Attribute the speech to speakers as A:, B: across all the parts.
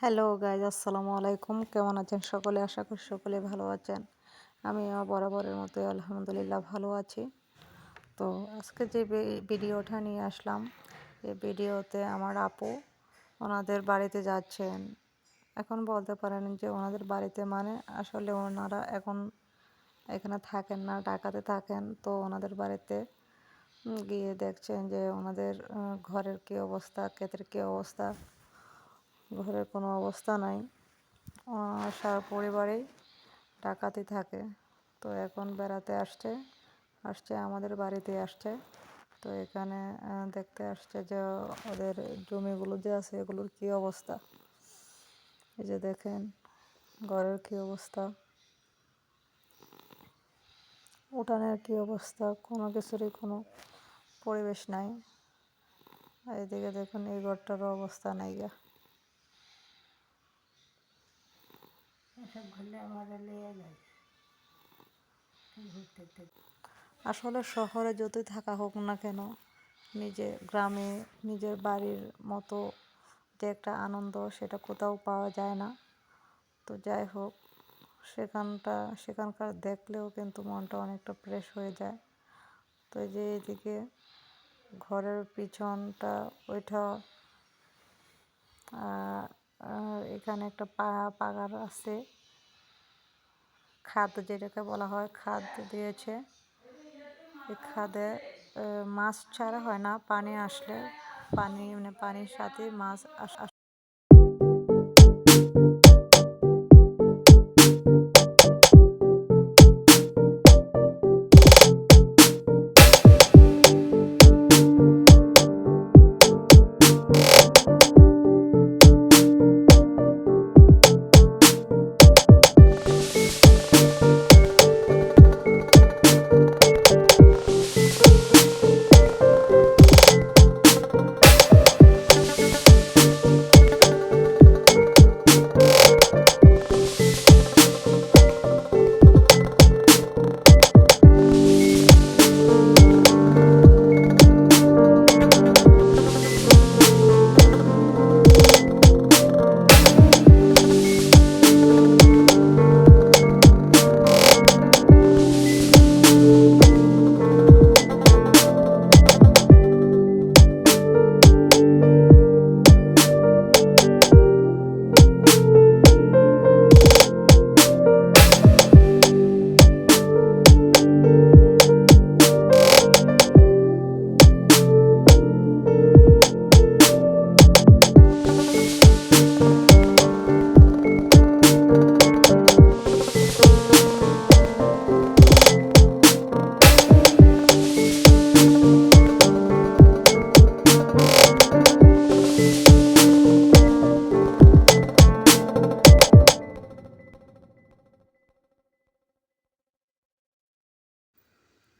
A: Hello guys, আসসালামু আলাইকুম। কেমন আছেন সকলে? আশা করি সকলে ভালো আছেন। আমি বরাবরের মতো আলহামদুলিল্লাহ ভালো আছি। তো আজকে যে ভিডিওটা নিয়ে আসলাম, এই ভিডিওতে আমার আপু ওনাদের বাড়িতে যাচ্ছেন। এখন বলতে পারেন যে ওনাদের বাড়িতে মানে আসলে ওনারা এখন এখানে থাকেন না, ঢাকাতে থাকেন। তো ওনাদের বাড়িতে গিয়ে দেখছেন যে ওনাদের ঘরের কী অবস্থা, ক্ষেতের কী অবস্থা, ঘরের কোনো অবস্থা নাই। সারা পরিবারেই ঢাকাতে থাকে। তো এখন বেড়াতে আসছে আমাদের বাড়িতে আসছে। তো এখানে দেখতে আসছে যে ওদের জমিগুলো যে আছে এগুলোর কী অবস্থা। এই যে দেখেন ঘরের কী অবস্থা, উঠানের কী অবস্থা, কোনো কিছুরই কোনো পরিবেশ নাই। এইদিকে দেখুন এই ঘরটারও অবস্থা নাই গা। আসলে শহরে যতই থাকা হোক না কেন, নিজের গ্রামে নিজের বাড়ির মতো যে একটা আনন্দ সেটা কোথাও পাওয়া যায় না। তো যাই হোক, সেখানকার দেখলেও কিন্তু মনটা অনেকটা ফ্রেশ হয়ে যায়। তো এই যে এদিকে ঘরের পিছনটা ওইটা, এখানে একটা পাগার আছে, খাদ যেটাকে বলা হয়, খাদ দিয়েছে। এই খাদে মাছ ছাড়া হয় না, পানি আসলে পানির সাথে মাছ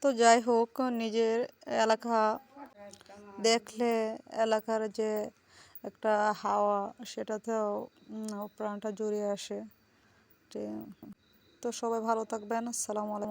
A: তো যাই হোক, নিজের এলাকা দেখলে এলাকার যে একটা হাওয়া সেটাতেও প্রাণটা জুড়িয়ে আসে। তো সবাই ভালো থাকবেন। আসসালামু আলাইকুম।